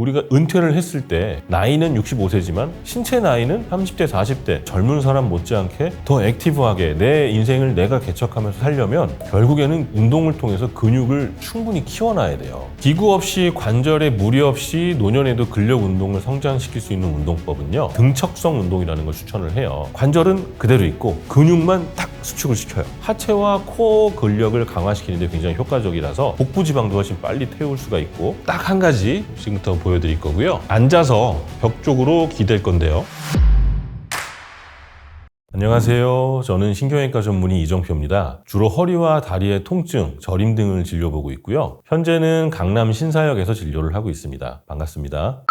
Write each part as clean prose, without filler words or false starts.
우리가 은퇴를 했을 때 나이는 65세지만 신체 나이는 30대, 40대 젊은 사람 못지않게 더 액티브하게 내 인생을 내가 개척하면서 살려면 결국에는 운동을 통해서 근육을 충분히 키워놔야 돼요. 기구 없이 관절에 무리 없이 노년에도 근력 운동을 성장시킬 수 있는 운동법은요, 등척성 운동이라는 걸 추천을 해요. 관절은 그대로 있고 근육만 딱 수축을 시켜요. 하체와 코어 근력을 강화시키는 데 굉장히 효과적이라서 복부 지방도 훨씬 빨리 태울 수가 있고, 딱 한 가지 지금부터 보여드릴 거고요. 앉아서 벽 쪽으로 기댈 건데요. 안녕하세요. 저는 신경외과 전문의 이정표입니다. 주로 허리와 다리의 통증, 저림 등을 진료보고 있고요. 현재는 강남 신사역에서 진료를 하고 있습니다. 반갑습니다.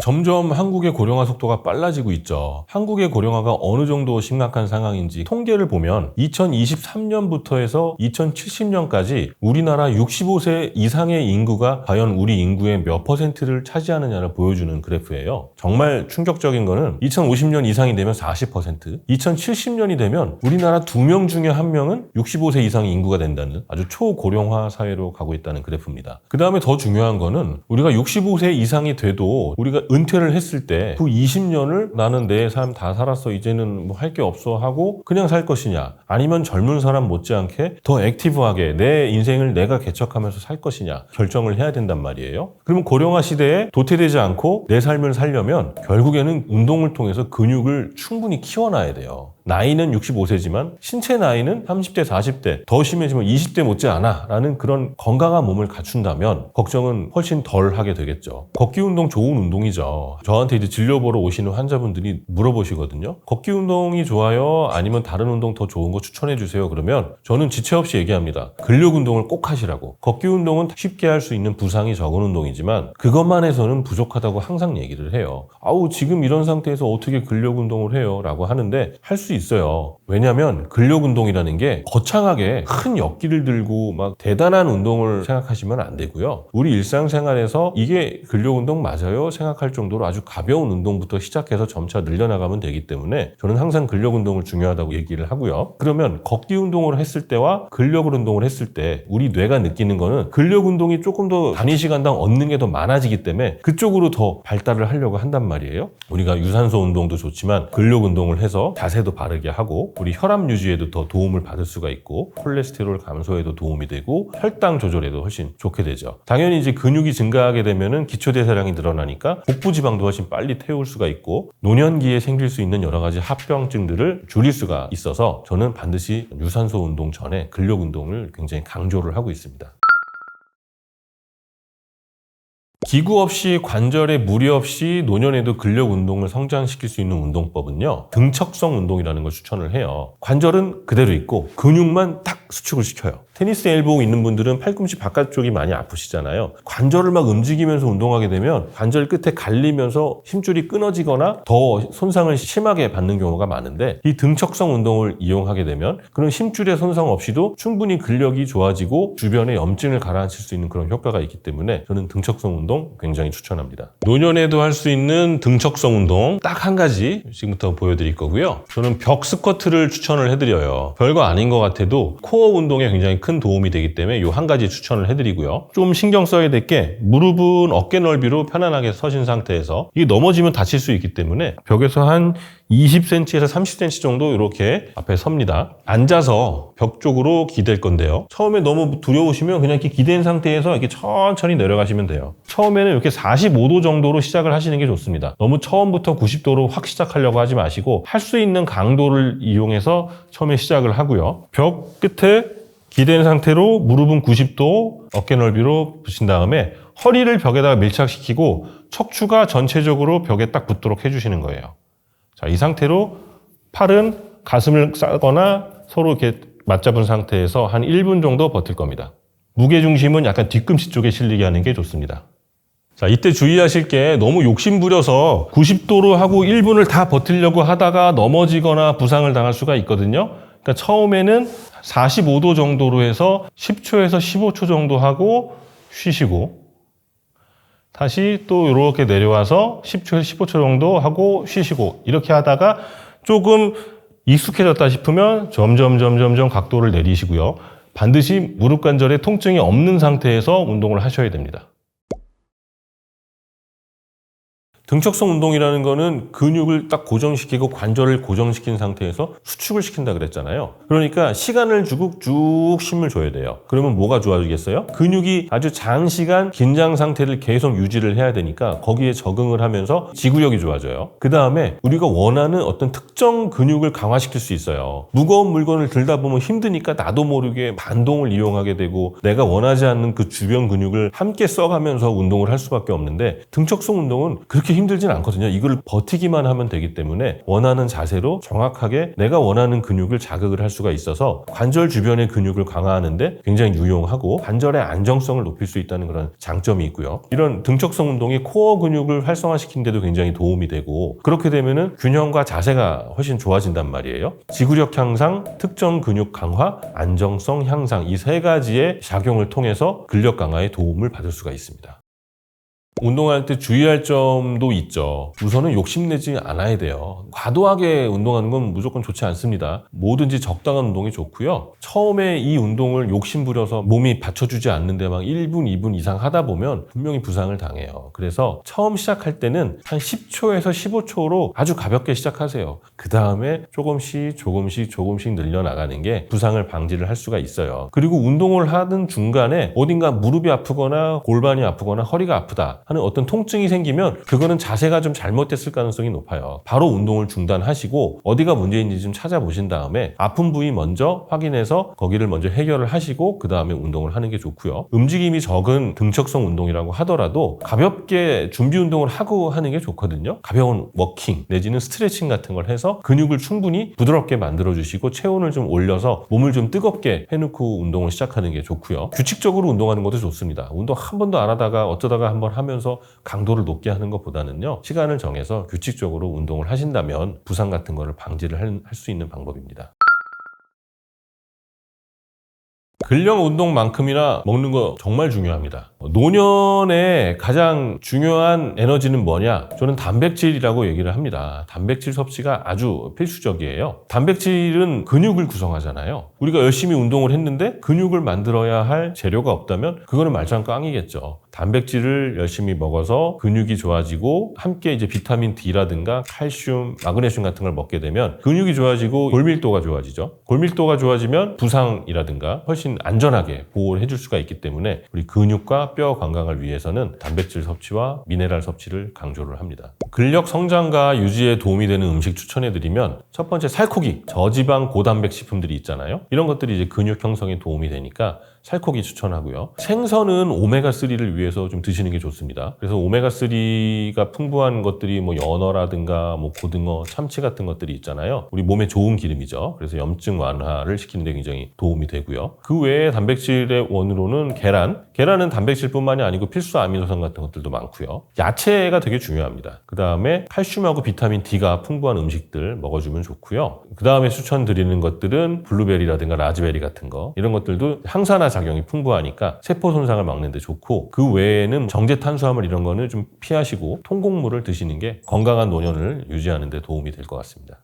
점점 한국의 고령화 속도가 빨라지고 있죠. 한국의 고령화가 어느 정도 심각한 상황인지 통계를 보면 2023년부터 해서 2070년까지 우리나라 65세 이상의 인구가 과연 우리 인구의 몇 퍼센트를 차지하느냐를 보여주는 그래프예요. 정말 충격적인 거는 2050년 이상이 되면 40%, 2070년이 되면 우리나라 2명 중에 1명은 65세 이상의 인구가 된다는 아주 초고령화 사회로 가고 있다는 그래프입니다. 그 다음에 더 중요한 거는 우리가 65세 이상이 돼도 우리가 은퇴를 했을 때 그 20년을 나는 내 삶 다 살았어, 이제는 뭐 할 게 없어 하고 그냥 살 것이냐, 아니면 젊은 사람 못지않게 더 액티브하게 내 인생을 내가 개척하면서 살 것이냐 결정을 해야 된단 말이에요. 그러면 고령화 시대에 도태되지 않고 내 삶을 살려면 결국에는 운동을 통해서 근육을 충분히 키워놔야 돼요. 나이는 65세지만 신체 나이는 30대, 40대, 더 심해지면 20대 못지않아 라는 그런 건강한 몸을 갖춘다면 걱정은 훨씬 덜 하게 되겠죠. 걷기 운동 좋은 운동이죠. 저한테 이제 진료 보러 오시는 환자분들이 물어보시거든요. 걷기 운동이 좋아요? 아니면 다른 운동 더 좋은 거 추천해 주세요. 그러면 저는 지체 없이 얘기합니다. 근력 운동을 꼭 하시라고. 걷기 운동은 쉽게 할 수 있는 부상이 적은 운동이지만 그것만 해서는 부족하다고 항상 얘기를 해요. 아우, 지금 이런 상태에서 어떻게 근력 운동을 해요? 라고 하는데 할 수 있어요. 왜냐하면 근력 운동이라는 게 거창하게 큰 역기를 들고 막 대단한 운동을 생각하시면 안 되고요. 우리 일상생활에서 이게 근력 운동 맞아요? 생각할 정도로 아주 가벼운 운동부터 시작해서 점차 늘려나가면 되기 때문에 저는 항상 근력 운동을 중요하다고 얘기를 하고요. 그러면 걷기 운동을 했을 때와 근력 운동을 했을 때 우리 뇌가 느끼는 거는 근력 운동이 조금 더 단위 시간당 얻는 게 더 많아지기 때문에 그쪽으로 더 발달을 하려고 한단 말이에요. 우리가 유산소 운동도 좋지만 근력 운동을 해서 자세도 바르게 하고 우리 혈압 유지에도 더 도움을 받을 수가 있고 콜레스테롤 감소에도 도움이 되고 혈당 조절에도 훨씬 좋게 되죠. 당연히 이제 근육이 증가하게 되면은 기초대사량이 늘어나니까 복부 지방도 훨씬 빨리 태울 수가 있고 노년기에 생길 수 있는 여러 가지 합병증들을 줄일 수가 있어서 저는 반드시 유산소 운동 전에 근력 운동을 굉장히 강조를 하고 있습니다. 기구 없이 관절에 무리 없이 노년에도 근력 운동을 성장시킬 수 있는 운동법은요, 등척성 운동이라는 걸 추천을 해요. 관절은 그대로 있고 근육만 딱 수축을 시켜요. 테니스 엘보우 있는 분들은 팔꿈치 바깥쪽이 많이 아프시잖아요. 관절을 막 움직이면서 운동하게 되면 관절 끝에 갈리면서 힘줄이 끊어지거나 더 손상을 심하게 받는 경우가 많은데, 이 등척성 운동을 이용하게 되면 그런 힘줄의 손상 없이도 충분히 근력이 좋아지고 주변에 염증을 가라앉힐 수 있는 그런 효과가 있기 때문에 저는 등척성 운동 굉장히 추천합니다. 노년에도 할 수 있는 등척성 운동 딱 한 가지 지금부터 보여드릴 거고요. 저는 벽 스쿼트를 추천을 해드려요. 별거 아닌 것 같아도 코어 운동에 굉장히 큰 도움이 되기 때문에 이 한 가지 추천을 해드리고요. 좀 신경 써야 될 게 무릎은 어깨 넓이로 편안하게 서신 상태에서 이게 넘어지면 다칠 수 있기 때문에 벽에서 한 20cm에서 30cm 정도 이렇게 앞에 섭니다. 앉아서 벽 쪽으로 기댈 건데요. 처음에 너무 두려우시면 그냥 이렇게 기댄 상태에서 이렇게 천천히 내려가시면 돼요. 처음에는 이렇게 45도 정도로 시작을 하시는 게 좋습니다. 너무 처음부터 90도로 확 시작하려고 하지 마시고 할 수 있는 강도를 이용해서 처음에 시작을 하고요. 벽 끝에 기댄 상태로 무릎은 90도 어깨 넓이로 붙인 다음에 허리를 벽에다가 밀착시키고 척추가 전체적으로 벽에 딱 붙도록 해주시는 거예요. 자, 이 상태로 팔은 가슴을 싸거나 서로 이렇게 맞잡은 상태에서 한 1분 정도 버틸 겁니다. 무게중심은 약간 뒤꿈치 쪽에 실리게 하는 게 좋습니다. 자, 이때 주의하실 게 너무 욕심부려서 90도로 하고 1분을 다 버티려고 하다가 넘어지거나 부상을 당할 수가 있거든요. 그러니까 처음에는 45도 정도로 해서 10초에서 15초 정도 하고 쉬시고, 다시 또 이렇게 내려와서 10초에서 15초 정도 하고 쉬시고, 이렇게 하다가 조금 익숙해졌다 싶으면 점점 각도를 내리시고요. 반드시 무릎 관절에 통증이 없는 상태에서 운동을 하셔야 됩니다. 등척성 운동이라는 거는 근육을 딱 고정시키고 관절을 고정시킨 상태에서 수축을 시킨다 그랬잖아요. 그러니까 시간을 주고 쭉 힘을 줘야 돼요. 그러면 뭐가 좋아지겠어요? 근육이 아주 장시간 긴장 상태를 계속 유지를 해야 되니까 거기에 적응을 하면서 지구력이 좋아져요. 그 다음에 우리가 원하는 어떤 특정 근육을 강화시킬 수 있어요. 무거운 물건을 들다 보면 힘드니까 나도 모르게 반동을 이용하게 되고 내가 원하지 않는 그 주변 근육을 함께 써가면서 운동을 할 수밖에 없는데 등척성 운동은 그렇게 힘들진 않거든요. 이걸 버티기만 하면 되기 때문에 원하는 자세로 정확하게 내가 원하는 근육을 자극을 할 수가 있어서 관절 주변의 근육을 강화하는데 굉장히 유용하고 관절의 안정성을 높일 수 있다는 그런 장점이 있고요. 이런 등척성 운동이 코어 근육을 활성화시키는 데도 굉장히 도움이 되고 그렇게 되면은 균형과 자세가 훨씬 좋아진단 말이에요. 지구력 향상, 특정 근육 강화, 안정성 향상 이 세 가지의 작용을 통해서 근력 강화에 도움을 받을 수가 있습니다. 운동할 때 주의할 점도 있죠. 우선은 욕심내지 않아야 돼요. 과도하게 운동하는 건 무조건 좋지 않습니다. 뭐든지 적당한 운동이 좋고요. 처음에 이 운동을 욕심부려서 몸이 받쳐주지 않는데 막 1분, 2분 이상 하다 보면 분명히 부상을 당해요. 그래서 처음 시작할 때는 한 10초에서 15초로 아주 가볍게 시작하세요. 그 다음에 조금씩 늘려나가는 게 부상을 방지를 할 수가 있어요. 그리고 운동을 하는 중간에 어딘가 무릎이 아프거나 골반이 아프거나 허리가 아프다 하는 어떤 통증이 생기면 그거는 자세가 좀 잘못됐을 가능성이 높아요. 바로 운동을 중단하시고 어디가 문제인지 좀 찾아보신 다음에 아픈 부위 먼저 확인해서 거기를 먼저 해결을 하시고 그 다음에 운동을 하는 게 좋고요. 움직임이 적은 등척성 운동이라고 하더라도 가볍게 준비 운동을 하고 하는 게 좋거든요. 가벼운 워킹 내지는 스트레칭 같은 걸 해서 근육을 충분히 부드럽게 만들어주시고 체온을 좀 올려서 몸을 좀 뜨겁게 해놓고 운동을 시작하는 게 좋고요. 규칙적으로 운동하는 것도 좋습니다. 운동 한 번도 안 하다가 어쩌다가 한번 하면서 강도를 높게 하는 것보다는요. 시간을 정해서 규칙적으로 운동을 하신다면 부상 같은 거를 방지를 할 수 있는 방법입니다. 근력 운동만큼이나 먹는 거 정말 중요합니다. 노년에 가장 중요한 에너지는 뭐냐? 저는 단백질이라고 얘기를 합니다. 단백질 섭취가 아주 필수적이에요. 단백질은 근육을 구성하잖아요. 우리가 열심히 운동을 했는데 근육을 만들어야 할 재료가 없다면 그거는 말짱 꽝이겠죠. 단백질을 열심히 먹어서 근육이 좋아지고 함께 이제 비타민 D라든가 칼슘, 마그네슘 같은 걸 먹게 되면 근육이 좋아지고 골밀도가 좋아지죠. 골밀도가 좋아지면 부상이라든가 훨씬 안전하게 보호를 해줄 수가 있기 때문에 우리 근육과 뼈 건강을 위해서는 단백질 섭취와 미네랄 섭취를 강조를 합니다. 근력 성장과 유지에 도움이 되는 음식 추천해드리면 첫 번째 살코기, 저지방 고단백 식품들이 있잖아요. 이런 것들이 이제 근육 형성에 도움이 되니까 살코기 추천하고요. 생선은 오메가3를 위해서 좀 드시는 게 좋습니다. 그래서 오메가3가 풍부한 것들이 뭐 연어라든가 뭐 고등어, 참치 같은 것들이 있잖아요. 우리 몸에 좋은 기름이죠. 그래서 염증 완화를 시키는 데 굉장히 도움이 되고요. 그 외에 단백질의 원으로는 계란은 단백질뿐만이 아니고 필수 아미노산 같은 것들도 많고요. 야채가 되게 중요합니다. 그 다음에 칼슘하고 비타민 D가 풍부한 음식들 먹어주면 좋고요. 그 다음에 추천드리는 것들은 블루베리라든가 라즈베리 같은 거 이런 것들도 항산화 작용이 풍부하니까 세포 손상을 막는 데 좋고 그 외에는 정제 탄수화물 이런 거는 좀 피하시고 통곡물을 드시는 게 건강한 노년을 유지하는 데 도움이 될 것 같습니다.